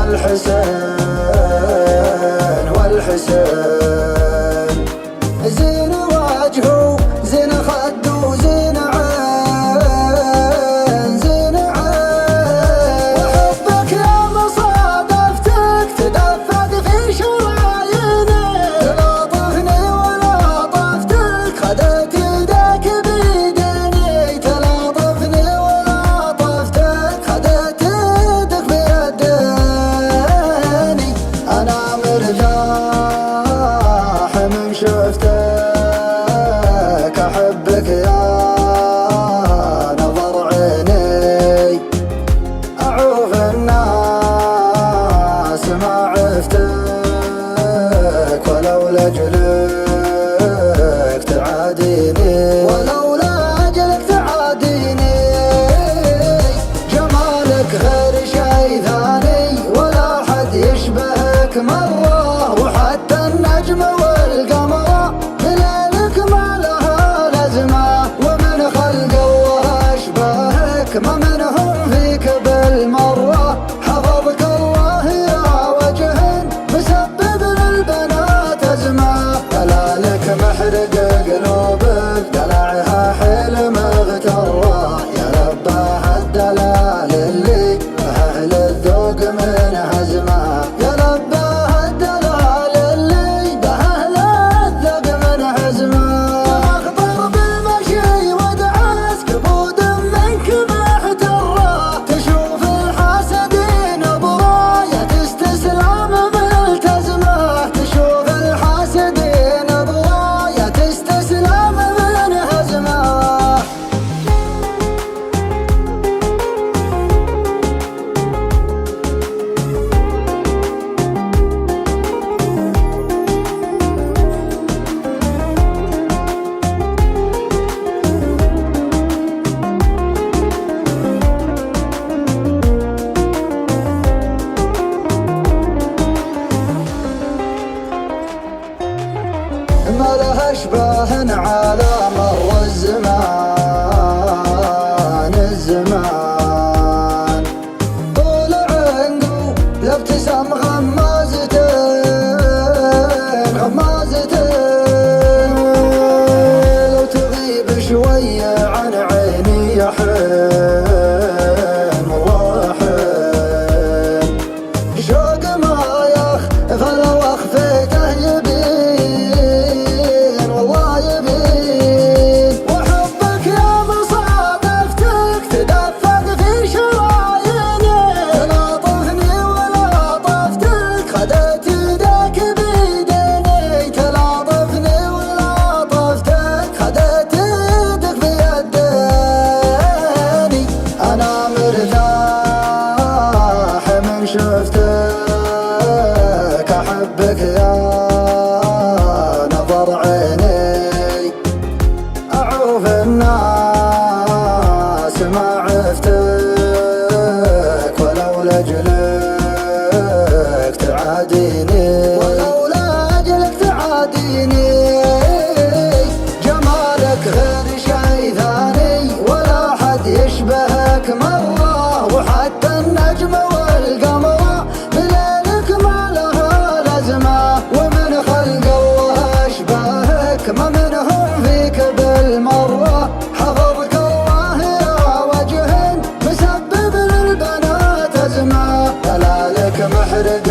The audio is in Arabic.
والحسين والحسين. زين وجهه زين خده زين عين زين عين. وحبك يا مصادفتك تدفق في شراييني. تلاطفني ولطفتك خدت يدك بيديني. تلاطفني ولطفتك خدت يدك بيديني. أنا مرتاح من شفتك أحبك يا نظر عيني. أعوف الناس ما عفتك ولو لأجلك تعاديني. ولو لأجلك تعاديني. جمالك غير شي ثاني ولا حد يشبهك مرة. وحتى النجم والقمر بليلك ما لها لازمة. ومن خلق الله أشبهك ما منهم فيك بالمرة. حفظك الله يا وجه مسبب للبنات أزمة. دلالك محرق قلوبك دلعها حيل مغترة. يا لباه الدلال اللي أهل الذوق من هزمه. يا لباه الدلال اللي بأهل الذوق من هزمه. أخضر بالمشي ودعس كبود منك محترة. تشوف الحاسدين براية استسلام ملتزمة. تشوف الحاسدين براية استسلام من هزمه. ما لها اشباه على مر الزمان الزمان. طول عنقه لابتسام غمازتين غمازتين. لو تغيب شوية عن عيني يا حين والله حين. شوق ما يخفى لو اخفيته يبين والله يبين. وحبك يا مصادفتك تدفق في شراييني. تلاطفني ولطفتك خدت يدك بيديني. تلاطفني ولطفتك خدت يدك بيديني. أنا مرتاح من شفتك أحبك يا نظر عيني. أعوف الناس ما عفتك ولو لأجلك تعاديني. ولو لأجلك تعاديني. جمالك غير شي ثاني ولا حد يشبهك مرة. وحتى النجم والقمر بليلك ما لها لازمة. ومن خلق الله أشبهك ما منهم فيك بالمرة. حفظك الله يا وجه مسبب للبنات أزمة. دلالك محرق